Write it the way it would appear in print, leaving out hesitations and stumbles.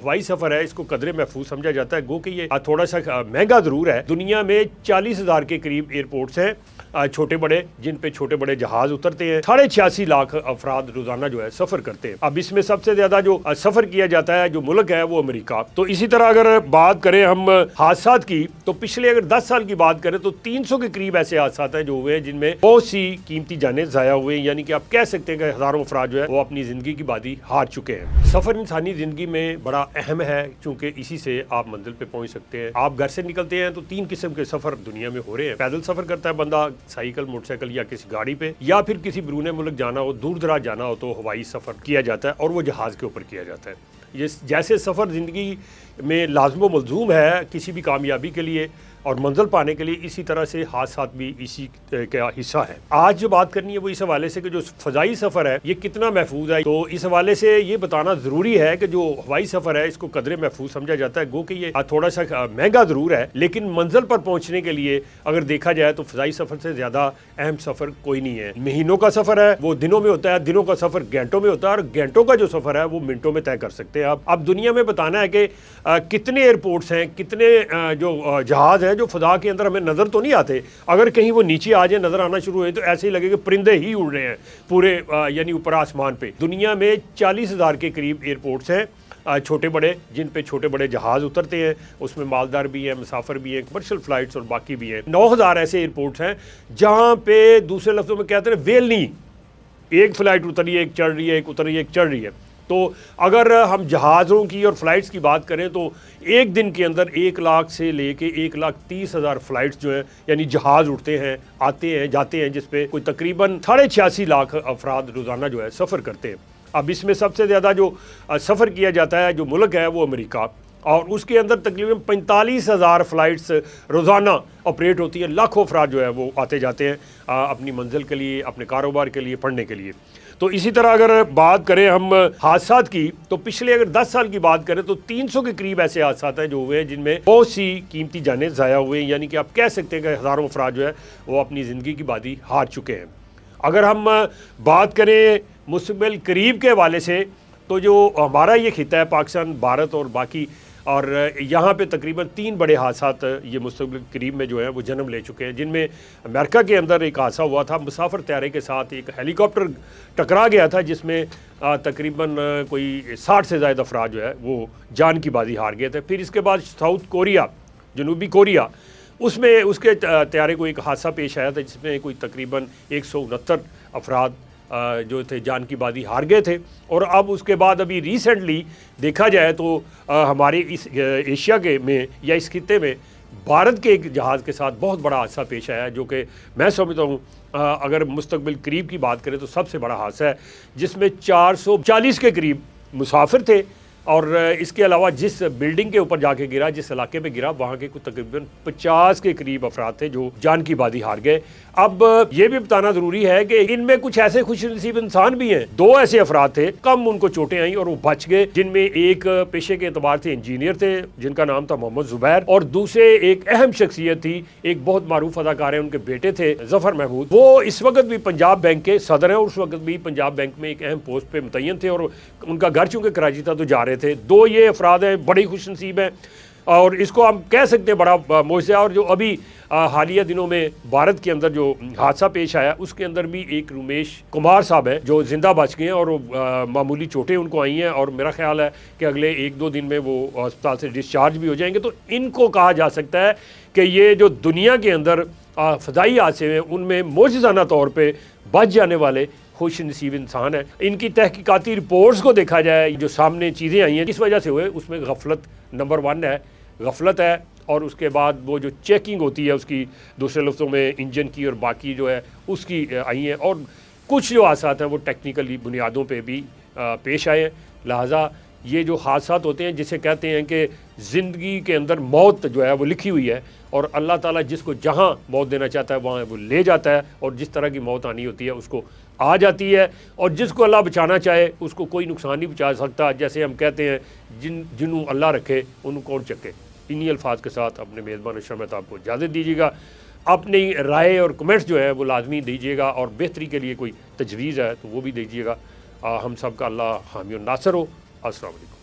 हवाई सफ़र है इसको कदरे महफूज समझा जाता है। गो कि ये थोड़ा सा महंगा ज़रूर है। दुनिया में 40,000 के करीब एयरपोर्ट्स हैं छोटे बड़े, जिन पे छोटे बड़े जहाज उतरते हैं। 86.5 लाख अफराद रोजाना जो है सफ़र करते हैं। अब इसमें सबसे ज़्यादा जो सफ़र किया जाता है जो मुल्क है वो अमेरिका। तो इसी तरह अगर बात करें हम हादसात की, तो पिछले अगर 10 साल की बात करें तो 300 के करीब ऐसे हादसात हैं जो हुए हैं जिनमें बहुत सी कीमती जानें ज़ाया हुए हैं। यानी कि आप कह सकते हैं कि हज़ारों अफराद जो है वो अपनी ज़िंदगी की बाजी हार चुके हैं। सफ़र इंसानी ज़िंदगी में बड़ा अहम है क्योंकि इसी से आप मंजिल पे पहुंच सकते हैं। आप घर से निकलते हैं तो 3 किस्म के सफ़र दुनिया में हो रहे हैं। पैदल सफ़र करता है बंदा साइकिल, मोटरसाइकिल या किसी गाड़ी पे, या फिर किसी बैरून मुल्क जाना हो, दूर दराज जाना हो तो हवाई सफ़र किया जाता है और वो जहाज़ के ऊपर किया जाता है। ये जैसे सफ़र ज़िंदगी में लाज़िम व मलज़ूम है किसी भी कामयाबी के लिए और मंजिल पाने के लिए, इसी तरह से हादसात भी इसी का हिस्सा है। आज जो बात करनी है वो इस हवाले से कि जो फ़ज़ाई सफ़र है ये कितना महफूज है। तो इस हवाले से ये बताना ज़रूरी है कि जो हवाई सफ़र है इसको कदरे महफूज समझा जाता है। गो कि ये थोड़ा सा महंगा ज़रूर है, लेकिन मंजिल पर पहुँचने के लिए अगर देखा जाए तो फ़ज़ाई सफ़र से ज़्यादा अहम सफ़र कोई नहीं है। महीनों का सफ़र है वो दिनों में होता है, दिनों का सफ़र घंटों में होता है और घंटों का जो सफ़र है वो मिनटों में तय कर सकते हैं। अब दुनिया में बताना है कि कितने एयरपोर्ट्स हैं, कितने जो जहाज़ हैं जो फ़ज़ा के अंदर हमें नज़र तो नहीं आते। अगर कहीं वो नीचे आ जाए, नज़र आना शुरू हुए तो ऐसे ही लगे कि परिंदे ही उड़ रहे हैं पूरे यानी ऊपर आसमान पे। दुनिया में 40,000 के करीब एयरपोर्ट्स हैं छोटे बड़े, जिन पे छोटे बड़े जहाज़ उतरते हैं। उसमें मालदार भी हैं, मुसाफिर भी हैं, कमर्शियल फ़्लाइट्स और बाकी भी हैं। 9,000 ऐसे एयरपोर्ट्स हैं जहाँ पे दूसरे लफ्ज़ों में कहते हैं वेल नहीं, एक फ़्लाइट उतर रही है, एक चढ़ रही है, एक उतर रही है, एक चढ़ रही है। तो अगर हम जहाज़ों की और फ़्लाइट्स की बात करें तो एक दिन के अंदर 1 लाख से लेके 1,30,000 फ़्लाइट्स जो हैं यानी जहाज़ उठते हैं, आते हैं, जाते हैं, जिस पे कोई तकरीबन 86.5 लाख अफराद रोज़ाना जो है सफ़र करते हैं। अब इसमें सबसे ज़्यादा जो सफ़र किया जाता है जो मुल्क है वो अमेरिका, और उसके अंदर तकरीबन 45,000 फ़्लाइट्स रोज़ाना ऑपरेट होती है। लाखों अफराद जो है वो आते जाते हैं अपनी मंजिल के लिए, अपने कारोबार के लिए, पढ़ने के लिए। तो इसी तरह अगर बात करें हम हादसात की, तो पिछले अगर 10 साल की बात करें तो 300 के करीब ऐसे हादसात हैं जो हुए हैं जिनमें बहुत सी कीमती जानें ज़ाया हुए हैं। यानी कि आप कह सकते हैं कि हज़ारों अफराद जो है वो अपनी ज़िंदगी की बाजी हार चुके हैं। अगर हम बात करें मुस्तक़बिल करीब के हवाले से, तो जो हमारा ये खिता है पाकिस्तान, भारत और बाकी, और यहाँ पे तकरीबन 3 बड़े हादसात ये मुस्तक़बिल करीब में जो है वो जन्म ले चुके हैं। जिनमें अमेरिका के अंदर एक हादसा हुआ था, मुसाफिर तैयारे के साथ एक हेलीकॉप्टर टकरा गया था जिसमें तकरीबन कोई 60 से ज़्यादा अफराद जो है वो जान की बाजी हार गए थे। फिर इसके बाद साउथ कोरिया, जनूबी कोरिया, उसमें उसके तैयारे को एक हादसा पेश आया था जिसमें कोई तकरीबन 169 अफराद जो थे जान की बाजी हार गए थे। और अब उसके बाद अभी रिसेंटली देखा जाए तो हमारे इस एशिया के में या इस खित्ते में भारत के एक जहाज़ के साथ बहुत बड़ा हादसा पेश आया है, जो कि मैं समझता हूँ अगर मुस्तक़बिल करीब की बात करें तो सबसे बड़ा हादसा है, जिसमें 440 के करीब मुसाफिर थे। और इसके अलावा जिस बिल्डिंग के ऊपर जाके गिरा, जिस इलाके पे गिरा, वहाँ के कुछ तकरीबन 50 के करीब अफराद थे जो जान की बाजी हार गए। अब ये भी बताना ज़रूरी है कि इनमें कुछ ऐसे खुशनसीब इंसान भी हैं। 2 ऐसे अफराद थे, कम उनको चोटें आई और वो बच गए, जिनमें एक पेशे के एतबार से इंजीनियर थे जिनका नाम था मोहम्मद ज़ुबैर, और दूसरे एक अहम शख्सियत थी, एक बहुत मारूफ अदाकार है, उनके बेटे थे ज़फ़र महमूद। वो इस वक्त भी पंजाब बैंक के सदर हैं और उस वक्त भी पंजाब बैंक में एक अहम पोस्ट पर मुतय्यन थे और उनका घर चूँकि कराची था तो जा रहे थे। 2 ये अफराद हैं, बड़ी खुशनसीब हैं और इसको हम कह सकते हैं बड़ा मोज़ा। और जो अभी हालिया दिनों में भारत के अंदर जो हादसा पेश आया उसके अंदर भी एक रुमेश कुमार साहब है जो ज़िंदा बच गए हैं और मामूली चोटें उनको आई हैं और मेरा ख्याल है कि अगले 1-2 दिन में वो अस्पताल से डिस्चार्ज भी हो जाएंगे। तो इनको कहा जा सकता है कि ये जो दुनिया के अंदर फ़ज़ाई हादसे हैं उनमें मोजज़ाना तौर पर बच जाने वाले खुश नसीब इंसान है। इनकी तहकीकाती रिपोर्ट्स को देखा जाए, जो सामने चीज़ें आई हैं किस वजह से हुए, उसमें गफलत नंबर 1 है, गफलत है। और उसके बाद वो जो चेकिंग होती है उसकी, दूसरे लफ्ज़ों में इंजन की और बाकी जो है उसकी आई हैं, और कुछ जो हादसात हैं वो टेक्निकली बुनियादों पे भी पेश आए हैं। लिहाजा ये जो हादसात होते हैं जिसे कहते हैं कि ज़िंदगी के अंदर मौत जो है वो लिखी हुई है और अल्लाह ताला जिसको जहाँ मौत देना चाहता है वहाँ वो ले जाता है, और जिस तरह की मौत आनी होती है उसको आ जाती है, और जिसको अल्लाह बचाना चाहे उसको कोई नुकसान नहीं बचा सकता। जैसे हम कहते हैं जिन्हों अल्लाह रखे उन्हों कौन चके। इन्हीं अल्फाज के साथ अपने मेज़बान अशरफ मेहताब को इजाज़त दीजिएगा। अपनी राय और कमेंट्स जो है वो लाजमी दीजिएगा, और बेहतरी के लिए कोई तजवीज़ है तो वो भी दीजिएगा। हम सब का अल्लाह हामी और नासर हो। अस्सलाम वालेकुम।